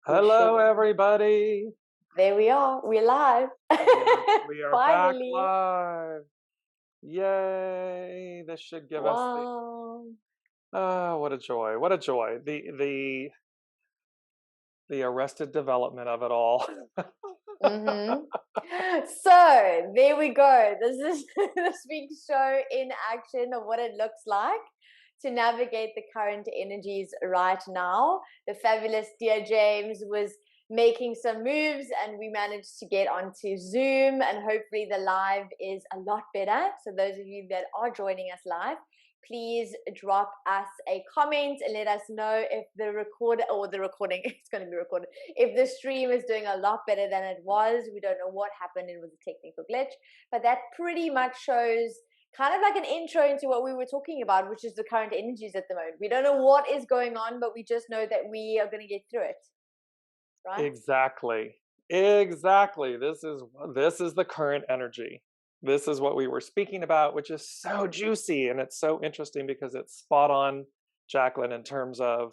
We should. Hello, everybody. There we are. We're live. We are back Finally. live. Yay! This should give us the Wow. what a joy! What a joy! The arrested development of it all. Mm-hmm. So there we go. This is this week's show in action of what it looks like to navigate the current energies right now. The fabulous Dear James was making some moves and we managed to get onto Zoom, and hopefully the live is a lot better. So those of you that are joining us live, please drop us a comment and let us know if the recording it's going to be recorded, if the stream is doing a lot better than it was. We don't know what happened. It was a technical glitch, but that pretty much shows kind of like an intro into what we were talking about, which is the current energies at the moment. We don't know what is going on, but we just know that we are going to get through it, right? Exactly. Exactly. This is the current energy. This is what we were speaking about, which is so juicy, and it's so interesting because it's spot on, Jacqueline, in terms of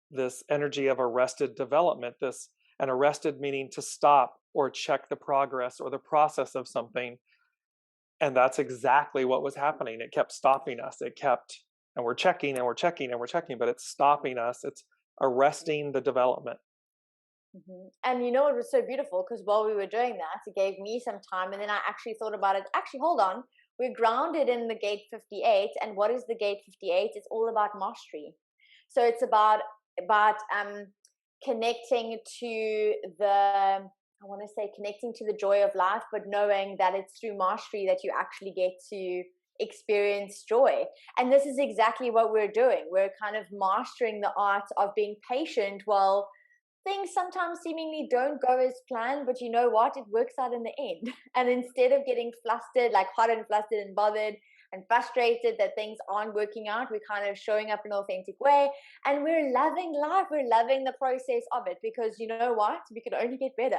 this energy of arrested development. This, and arrested meaning to stop or check the progress or the process of something. And that's exactly what was happening. It kept stopping us. It kept, and we're checking and we're checking and we're checking, but it's stopping us. It's arresting the development. And you know, it was so beautiful because while we were doing that, it gave me some time. And then I actually thought about it. Actually, hold on. We're grounded in the gate 58. And what is the gate 58? It's all about mastery. So it's about connecting to I want to say connecting to the joy of life, but knowing that it's through mastery that you actually get to experience joy. And this is exactly what we're doing. We're kind of mastering the art of being patient while things sometimes seemingly don't go as planned, but you know what? It works out in the end. And instead of getting flustered, like hot and flustered and bothered and frustrated that things aren't working out, we're kind of showing up in an authentic way. And we're loving life. We're loving the process of it because you know what? We can only get better.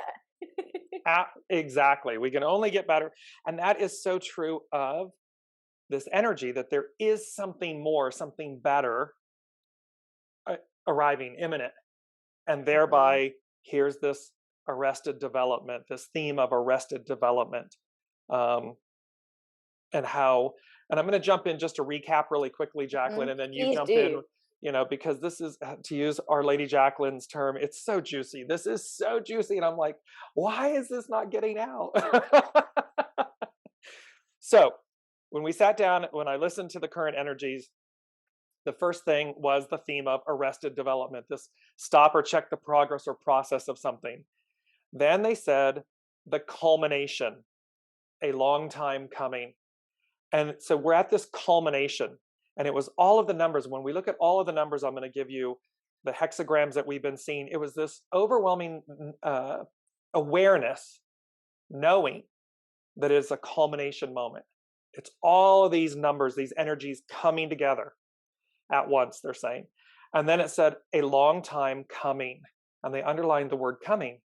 Exactly. We can only get better. And that is so true of this energy, that there is something more, something better uh, arriving, imminent. And Mm-hmm. thereby, here's this arrested development, this theme of arrested development. Um, and how, and I'm going to jump in just to recap really quickly, Mm-hmm. Jacqueline, and then you Please jump do. in, because this is, to use Our Lady Jacqueline's term, it's so juicy. This is so juicy. And I'm like, why is this not getting out? So when we sat down, when I listened to the current energies, the first thing was the theme of arrested development, this stop or check the progress or process of something. Then they said the culmination, a long time coming. And so we're at this culmination, and it was all of the numbers. When we look at all of the numbers, I'm going to give you the hexagrams that we've been seeing. It was this overwhelming awareness, knowing that it's a culmination moment. It's all of these numbers, these energies coming together at once, they're saying. And then it said a long time coming, and they underlined the word coming.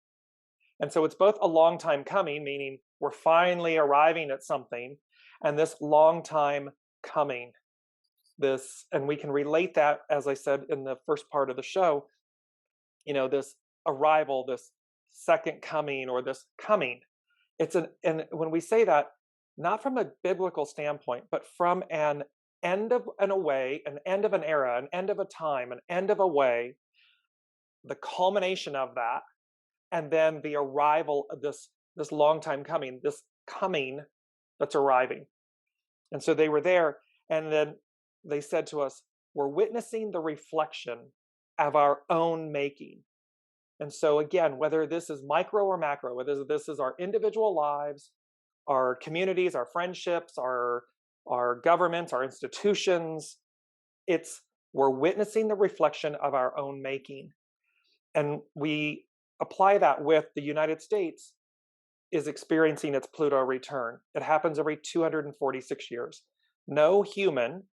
And so it's both a long time coming, meaning we're finally arriving at something, and this long time coming. This, and we can relate that, as I said in the first part of the show, this arrival, this second coming, or this coming. And when we say that, not from a biblical standpoint, but from an end of an end of an era, an end of a time, an end of a way, the culmination of that, and then the arrival of this long time coming, this coming that's arriving. And so they were there, and then they said to us, we're witnessing the reflection of our own making. And so again, whether this is micro or macro, whether this is our individual lives, our communities, our friendships, our governments, our institutions, it's we're witnessing the reflection of our own making. And we apply that with the United States is experiencing its Pluto return. It happens every 246 years. No human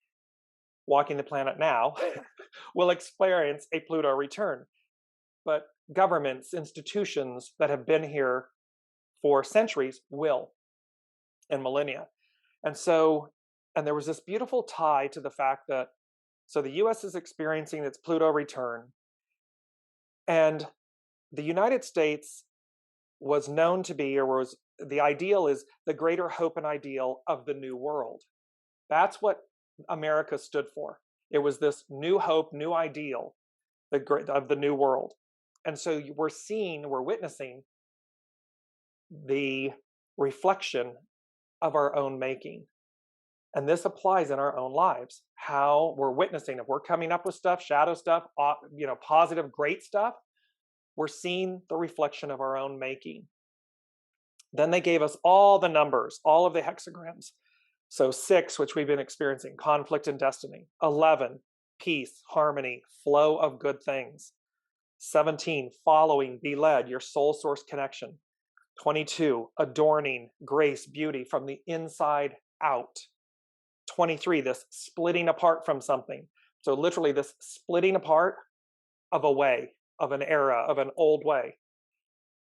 walking the planet now will experience a Pluto return, but governments, institutions that have been here for centuries will, and millennia. And so, and there was this beautiful tie to the fact that, so the US is experiencing its Pluto return. And the United States was known to be, or was the ideal is the greater hope and ideal of the new world. That's what America stood for. It was this new hope, new ideal of the new world. And so we're witnessing the reflection of our own making. And this applies in our own lives. How we're witnessing, if we're coming up with stuff, shadow stuff, positive, great stuff, we're seeing the reflection of our own making. Then they gave us all the numbers, all of the hexagrams. So 6, which we've been experiencing, conflict and destiny. 11, peace, harmony, flow of good things. 17, following, be led, your soul source connection. 22, adorning, grace, beauty from the inside out. 23, this splitting apart from something. So literally this splitting apart of a way, of an era, of an old way,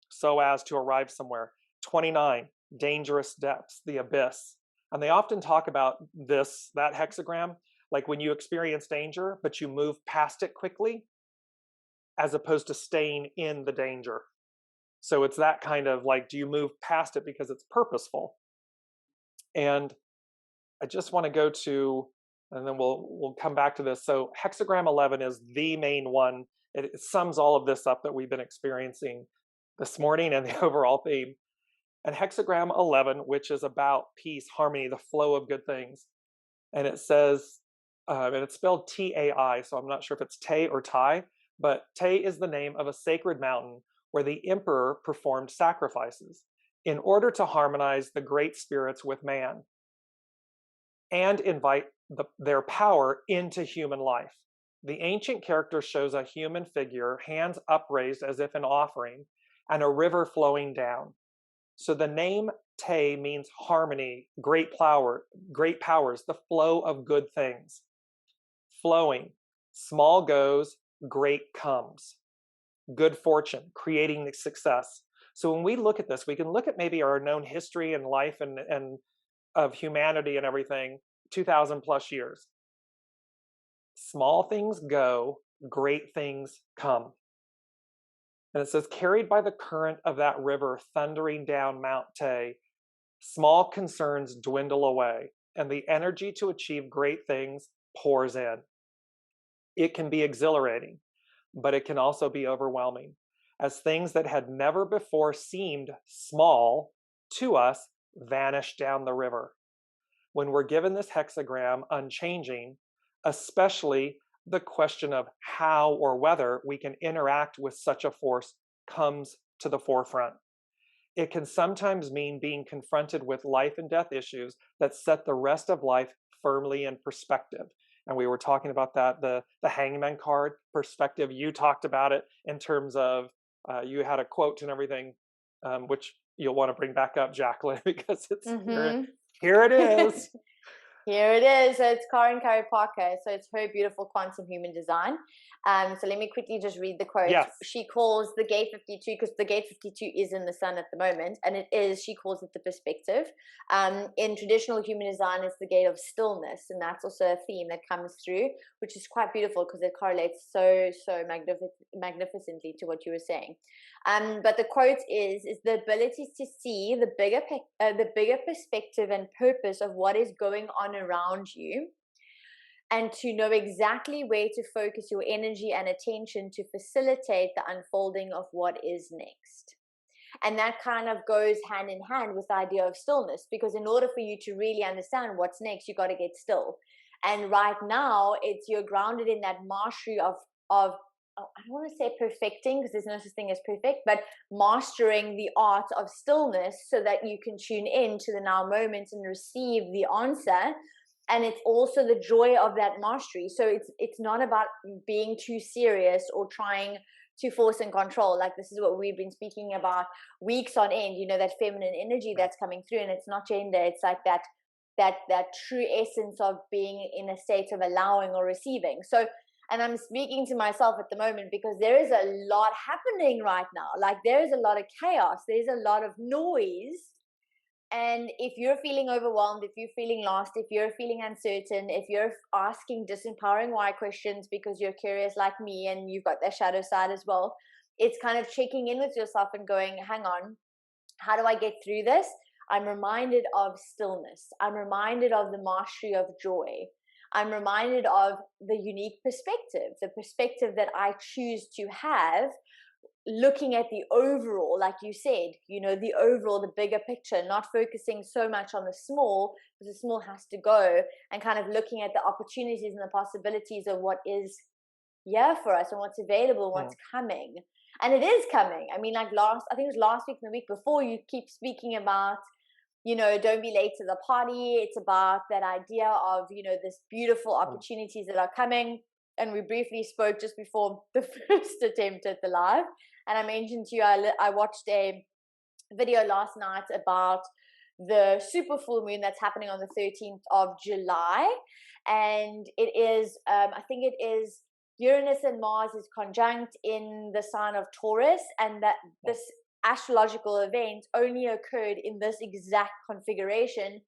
so as to arrive somewhere. 29, dangerous depths, the abyss. And they often talk about that hexagram, like when you experience danger, but you move past it quickly, as opposed to staying in the danger. So it's that kind of like, do you move past it because it's purposeful? And I just want to go to, and then we'll come back to this. So hexagram 11 is the main one. It sums all of this up that we've been experiencing this morning and the overall theme. And hexagram 11, which is about peace, harmony, the flow of good things. And it says, and it's spelled T-A-I, so I'm not sure if it's Tay or Tai, but Tay is the name of a sacred mountain where the emperor performed sacrifices in order to harmonize the great spirits with man and invite their power into human life. The ancient character shows a human figure, hands upraised as if an offering, and a river flowing down. So the name Tay means harmony, great powers, the flow of good things. Flowing, small goes, great comes. Good fortune, creating the success. So when we look at this, we can look at maybe our known history and life and of humanity and everything, 2,000 plus years. Small things go, great things come. And it says, carried by the current of that river thundering down Mount Tay, small concerns dwindle away, and the energy to achieve great things pours in. It can be exhilarating, but it can also be overwhelming, as things that had never before seemed small to us vanish down the river. When we're given this hexagram unchanging, especially the question of how or whether we can interact with such a force comes to the forefront. It can sometimes mean being confronted with life and death issues that set the rest of life firmly in perspective. And we were talking about that, the hangman card perspective. You talked about it in terms of, you had a quote and everything, which you'll want to bring back up, Jaclyn, because it's here it is. Here it is. So it's Karen Curry Parker. So it's her beautiful quantum human design. So let me quickly just read the quote. Yes. She calls the gate 52, because the gate 52 is in the sun at the moment, and she calls it the perspective. In traditional human design, it's the gate of stillness, and that's also a theme that comes through, which is quite beautiful because it correlates so magnificently to what you were saying. But the quote is the ability to see the bigger perspective and purpose of what is going on around you, and to know exactly where to focus your energy and attention to facilitate the unfolding of what is next. And that kind of goes hand in hand with the idea of stillness, because in order for you to really understand what's next, you got to get still. And right now, you're grounded in that mastery of I don't want to say perfecting, because there's no such thing as perfect, but mastering the art of stillness so that you can tune in to the now moment and receive the answer. And it's also the joy of that mastery. So it's not about being too serious or trying to force and control. Like, this is what we've been speaking about weeks on end, that feminine energy that's coming through. And it's not gender. It's like that true essence of being in a state of allowing or receiving. So, and I'm speaking to myself at the moment because there is a lot happening right now. Like, there is a lot of chaos. There's a lot of noise. And if you're feeling overwhelmed, if you're feeling lost, if you're feeling uncertain, if you're asking disempowering why questions because you're curious like me and you've got that shadow side as well, it's kind of checking in with yourself and going, hang on, how do I get through this? I'm reminded of stillness. I'm reminded of the mastery of joy. I'm reminded of the unique perspective, the perspective that I choose to have, looking at the overall, like you said, the overall, the bigger picture, not focusing so much on the small, because the small has to go, and kind of looking at the opportunities and the possibilities of what is here for us and what's available, what's Mm, coming. And it is coming. I mean, like I think it was last week and the week before, you keep speaking about, don't be late to the party. It's about that idea of, this beautiful mm, opportunities that are coming. And we briefly spoke just before the first attempt at the live. And I mentioned to you, I watched a video last night about the super full moon that's happening on the 13th of July. And it is, I think it is Uranus and Mars is conjunct in the sign of Taurus, and that mm, this astrological event only occurred in this exact configuration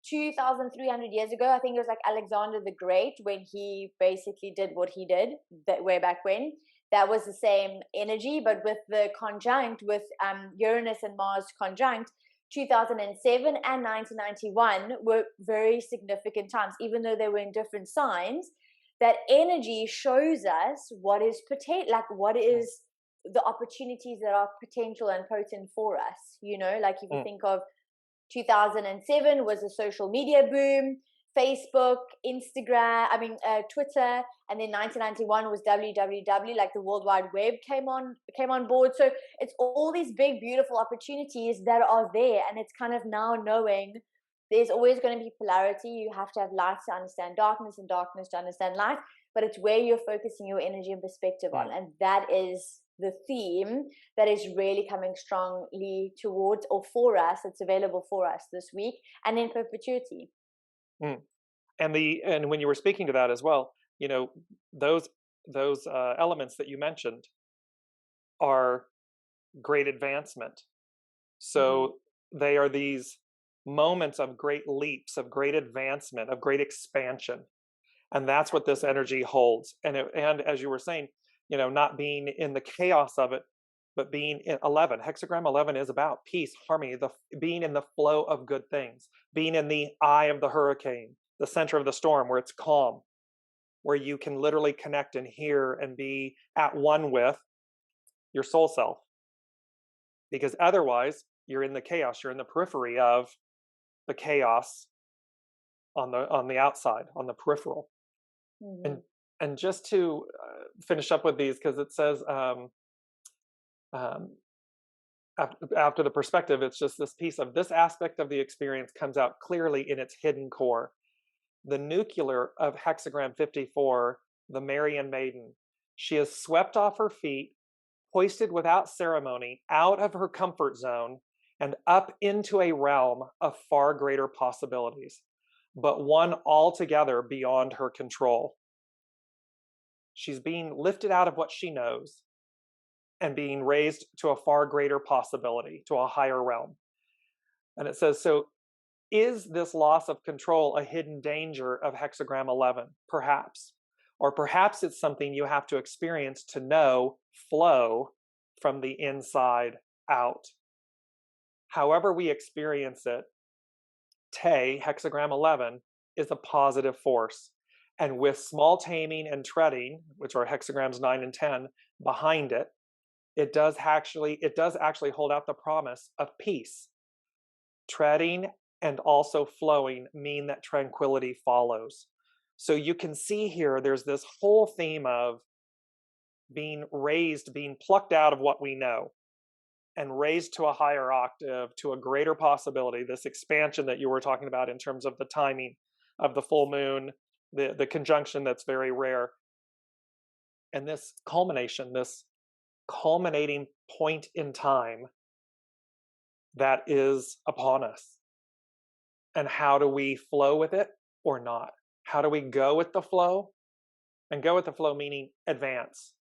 2,300 years ago. I think it was like Alexander the Great when he basically did what he did that way back when. That was the same energy, but with the conjunct, with Uranus and Mars conjunct, 2007 and 1991 were very significant times, even though they were in different signs. That energy shows us what is like what mm, is the opportunities that are potential and potent for us. Like if you mm. think of 2007 was a social media boom, Facebook, Instagram, Twitter, and then 1991 was www, like the World Wide Web came on board. So it's all these big, beautiful opportunities that are there, and it's kind of now knowing there's always going to be polarity. You have to have light to understand darkness and darkness to understand light, but it's where you're focusing your energy and perspective on, Mm, and that is the theme that is really coming strongly towards or for us. It's available for us this week and in perpetuity. mm. And when you were speaking to that as well, you know, those elements that you mentioned are great advancement. Mm-hmm. So they are these moments of great leaps, of great advancement, of great expansion, and that's what this energy holds. And as you were saying, not being in the chaos of it, but being in 11. Hexagram 11 is about peace, harmony, the being in the flow of good things, being in the eye of the hurricane, the center of the storm, where it's calm, where you can literally connect and hear and be at one with your soul self. Because otherwise, you're in the chaos, you're in the periphery of the chaos on the outside, on the peripheral. Mm-hmm. And just to finish up with these, because it says um, after the perspective, it's just this piece of this aspect of the experience comes out clearly in its hidden core. The nuclear of hexagram 54, the Marian maiden, she is swept off her feet, hoisted without ceremony out of her comfort zone and up into a realm of far greater possibilities, but one altogether beyond her control. She's being lifted out of what she knows and being raised to a far greater possibility, to a higher realm. And it says, so is this loss of control a hidden danger of hexagram 11? Perhaps. Or perhaps it's something you have to experience to know flow from the inside out. However we experience it, Te, hexagram 11, is a positive force. And with small taming and treading, which are hexagrams 9 and 10, behind it, it does actually hold out the promise of peace. Treading and also flowing mean that tranquility follows. So you can see here, there's this whole theme of being raised, being plucked out of what we know and raised to a higher octave, to a greater possibility, this expansion that you were talking about in terms of the timing of the full moon, the conjunction that's very rare, and this culmination, this culminating point in time that is upon us. And how do we flow with it or not? How do we go with the flow? And go with the flow meaning advance,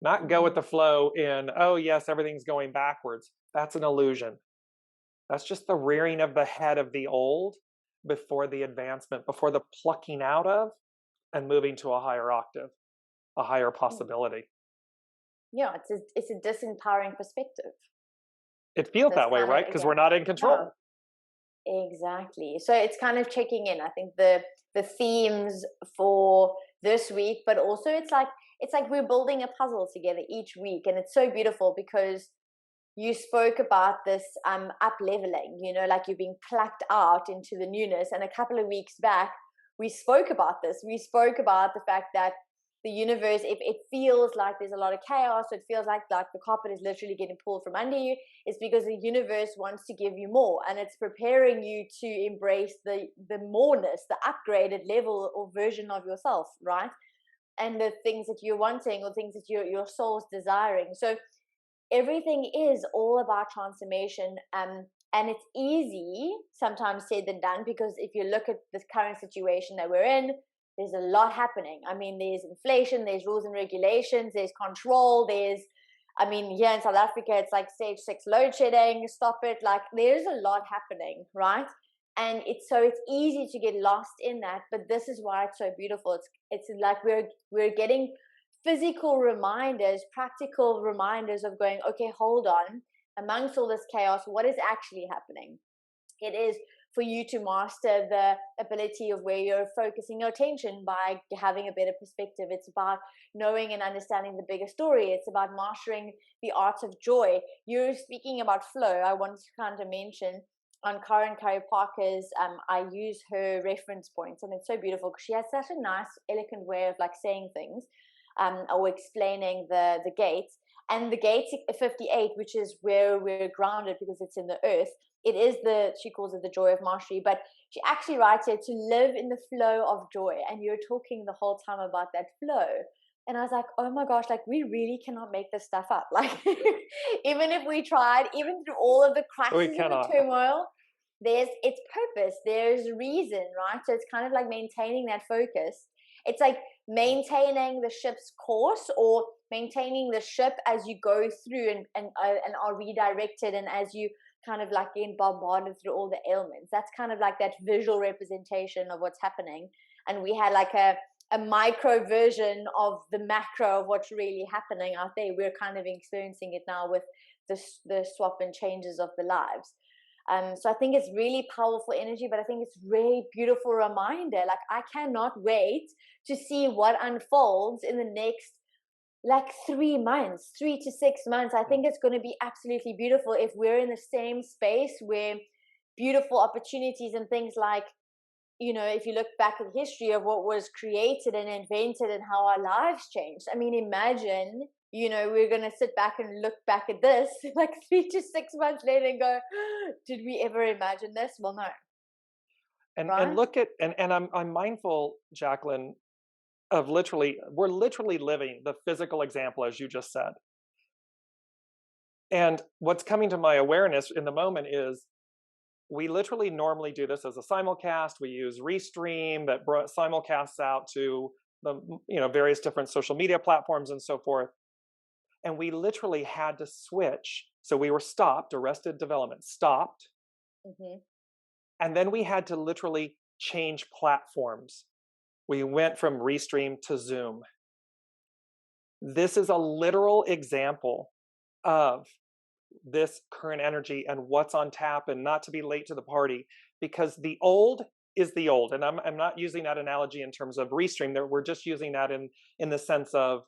not go with Mm-hmm. the flow in, oh, yes, everything's going backwards. That's an illusion. That's just the rearing of the head of the old before the advancement, before the plucking out of and moving to a higher octave, a higher Mm. possibility. Yeah, it's a disempowering perspective. It feels That's that way, kind of, right? Because again, we're not in yeah, control. exactly. So it's kind of checking in. I think the themes for this week, but also it's like we're building a puzzle together each week, and it's so beautiful because you spoke about this up leveling, like you're being plucked out into the newness. And a couple of weeks back, we spoke about this. We spoke about the fact that the universe, if it feels like there's a lot of chaos, so it feels like the carpet is literally getting pulled from under you, it's because the universe wants to give you more, and it's preparing you to embrace the moreness, the upgraded level or version of yourself, right? And the things that you're wanting or things that your soul's desiring. So everything is all about transformation, and it's easy sometimes said than done, because if you look at this current situation that we're in, there's a lot happening. I mean, there's inflation, there's rules and regulations, there's control, there's, I mean, here in South Africa it's like stage 6 load shedding, stop it, like there's a lot happening, right? And it's easy to get lost in that, but this is why it's so beautiful. It's like we're getting physical reminders, practical reminders of going, okay, hold on, amongst all this chaos, what is actually happening? It is for you to master the ability of where you're focusing your attention by having a better perspective. It's about knowing and understanding the bigger story. It's about mastering the art of joy. You're speaking about flow. I wanted to kind of mention on Karen Curry Parker's, I use her reference points, and it's so beautiful because she has such a nice, elegant way of like saying things, or explaining the gates. And the gate 58, which is where we're grounded because it's in the earth, it is she calls it the joy of mastery, but she actually writes here to live in the flow of joy. And you're talking the whole time about that flow. And I was like, oh my gosh, like we really cannot make this stuff up. Like, even if we tried, even through all of the We crises and the cannot. turmoil, there's it's purpose, there's reason, right? So it's kind of like maintaining that focus. It's like maintaining the ship's course, or maintaining the ship as you go through and are redirected, and as you kind of like getting bombarded through all the ailments. That's kind of like that visual representation of what's happening. And we had like a micro version of the macro of what's really happening out there. We're kind of experiencing it now with the swap and changes of the lives. So I think it's really powerful energy, but I think it's really beautiful reminder. Like I cannot wait to see what unfolds in the next like 3 months, 3 to 6 months. I think it's going to be absolutely beautiful if we're in the same space where beautiful opportunities and things like, if you look back at history of what was created and invented and how our lives changed. I mean, imagine, we're going to sit back and look back at this like 3 to 6 months later and go, did we ever imagine this? Well, no, And right? look at and I'm mindful, Jacqueline, of we're literally living the physical example as you just said. And what's coming to my awareness in the moment is we literally normally do this as a simulcast. We use Restream that simulcasts out to the various different social media platforms and so forth. And we literally had to switch. So we were stopped, arrested development, stopped. Hmm. And then we had to literally change platforms. We went from Restream to Zoom. This is a literal example of this current energy and what's on tap, and not to be late to the party, because the old is the old. And I'm not using that analogy in terms of Restream. We're just using that in the sense of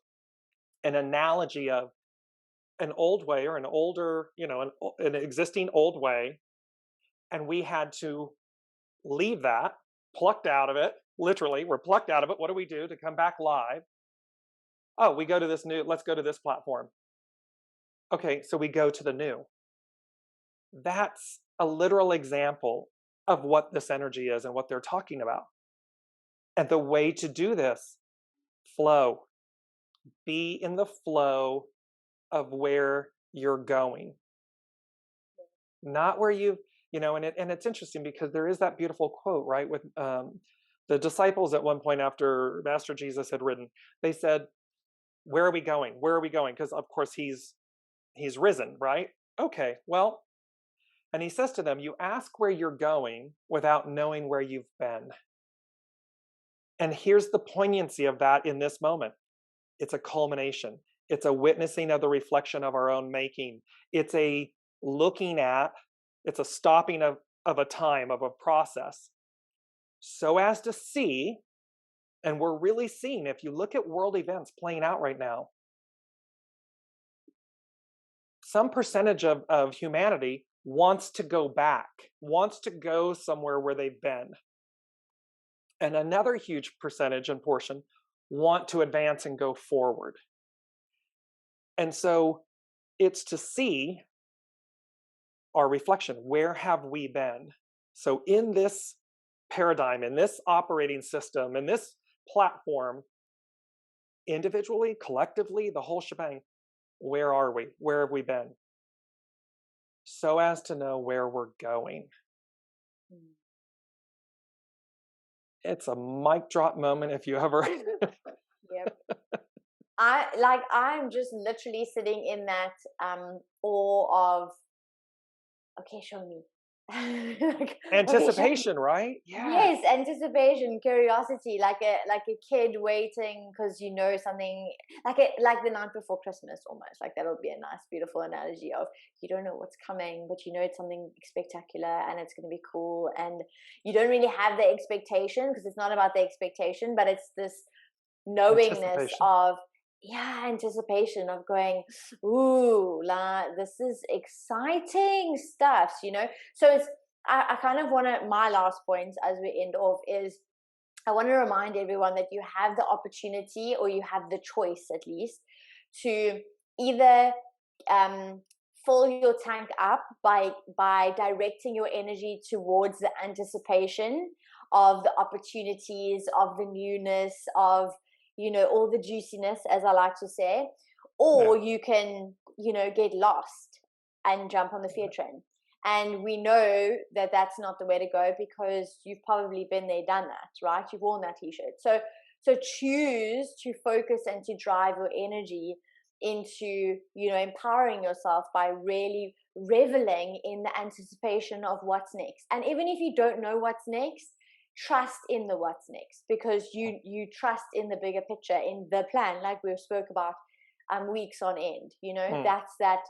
an analogy of an old way, or an older, an existing old way. And we had to leave that, plucked out of it. Literally, we're plucked out of it. What do we do to come back live? Oh, we go to let's go to this platform. Okay, so we go to the new. That's a literal example of what this energy is and what they're talking about. And the way to do this, flow. Be in the flow of where you're going. Not where and it's interesting because there is that beautiful quote, right? With the disciples at one point after Master Jesus had ridden, they said, where are we going? Where are we going? Because of course he's risen, right? Okay, well, And he says to them, you ask where you're going without knowing where you've been. And here's the poignancy of that in this moment. It's a culmination. It's a witnessing of the reflection of our own making. It's a looking at, it's a stopping of a time, of a process, so as to see, and we're really seeing, if you look at world events playing out right now, some percentage of humanity wants to go back, wants to go somewhere where they've been. And another huge percentage and portion want to advance and go forward. And so it's to see our reflection. Where have we been? So in this paradigm, in this operating system, in this platform, individually, collectively, the whole shebang, where are we? Where have we been? So as to know where we're going. Mm. It's a mic drop moment if you ever. Yep. I'm just literally sitting in that awe of, okay, show me. Like, okay, show me. Anticipation, right? Yeah. Yes, anticipation, curiosity, like a kid waiting because you know something, like the night before Christmas almost. Like that would be a nice, beautiful analogy of, you don't know what's coming, but you know it's something spectacular and it's going to be cool, and you don't really have the expectation because it's not about the expectation, but it's this knowingness Anticipation. of, yeah, anticipation of going, ooh, la, this is exciting stuff, you know. So it's, I kind of want to, my last point as we end off is, I want to remind everyone that you have the opportunity, or you have the choice at least, to either fill your tank up by directing your energy towards the anticipation of the opportunities, of the newness, of, you know, all the juiciness, as I like to say, Yeah. or you can, you know, get lost and jump on the fear train. And we know that that's not the way to go, because you've probably been there, done that, right? You've worn that t-shirt. So choose to focus and to drive your energy into, you know, empowering yourself by really reveling in the anticipation of what's next. And even if you don't know what's next, trust in the what's next, because you trust in the bigger picture, in the plan, like we spoke about weeks on end. You know, Mm, that's that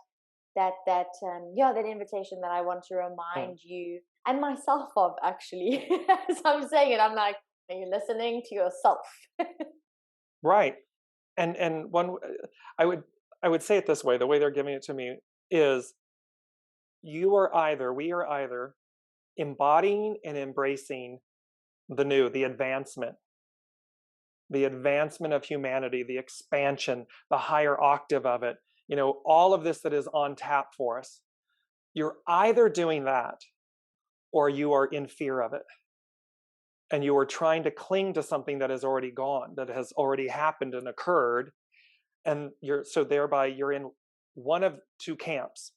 invitation that I want to mm. remind you and myself of, actually. As I'm saying it, I'm like, are you listening to yourself? Right. And one, I would I would say it this way. The way they're giving it to me is, we are either embodying and embracing the new, the advancement of humanity, the expansion, the higher octave of it, you know, all of this that is on tap for us. You're either doing that, or you are in fear of it. And you are trying to cling to something that is already gone, that has already happened and occurred. And thereby you're in one of two camps.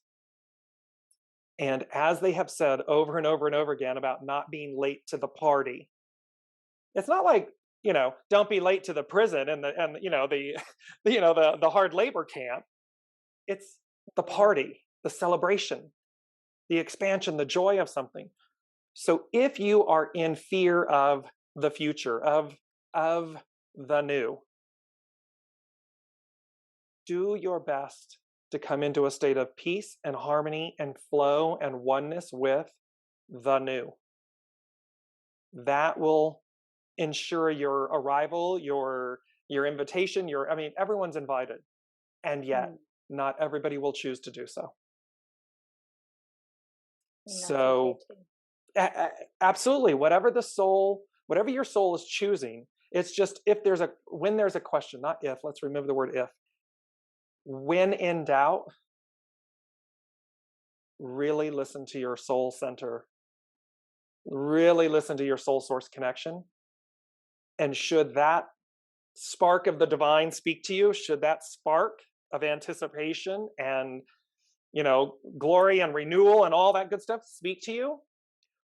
And as they have said over and over and over again about not being late to the party, it's not like, you know, don't be late to the prison and you know the the hard labor camp. It's the Yeah. party, the celebration, the expansion, the joy of something. So if you are in fear of the future, of the new, do your best to come into a state of peace and harmony and flow and oneness with the new. That will ensure your arrival, your invitation, I mean, everyone's invited. And yet, Mm. not everybody will choose to do so. And that's okay So, too. absolutely, whatever your soul is choosing, it's just, when there's a question, not if, let's remove the word if. When in doubt, really listen to your soul center, really listen to your soul source connection. And should that spark of the divine speak to you, should that spark of anticipation and, you know, glory and renewal and all that good stuff speak to you,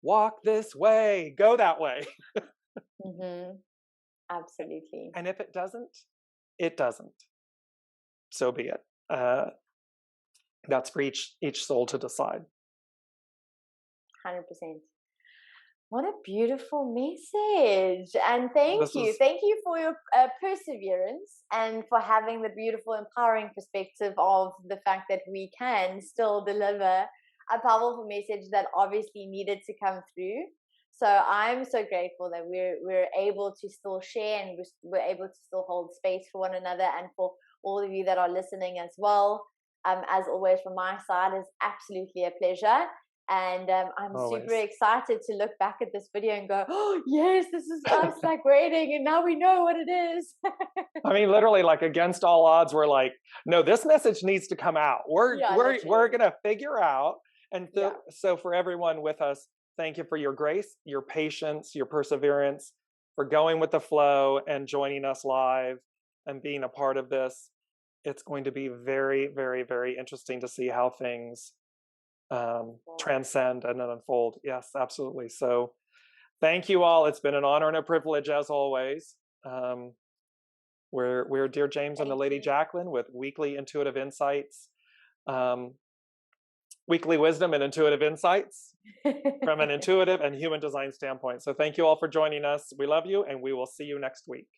walk this way, go that way. Mm-hmm. Absolutely. And if it doesn't, it doesn't. So be it. That's for each soul to decide. 100%. What a beautiful message. And thank This you. is Thank you for your perseverance and for having the beautiful, empowering perspective of the fact that we can still deliver a powerful message that obviously needed to come through. So I'm so grateful that we're able to still share, and we're able to still hold space for one another, and for all of you that are listening as well. As always, from my side, is absolutely a pleasure. And I'm super always. excited to look back at this video and go, oh, yes, this is us like waiting. And now we know what it is. I mean, literally, like against all odds, we're like, no, this message needs to come out. We're Yeah, we're literally. we're gonna figure out. And Yeah. so for everyone with us, thank you for your grace, your patience, your perseverance, for going with the flow and joining us live and being a part of this. It's going to be very, very, very interesting to see how things transcend and then unfold. Yes, absolutely. So thank you all. It's been an honor and a privilege as always. Um, we're Dear James and the Thank Lady you. Jaclyn with weekly intuitive insights, um, weekly wisdom and intuitive insights from an intuitive and human design standpoint. So thank you all for joining us. We love you, and we will see you next week.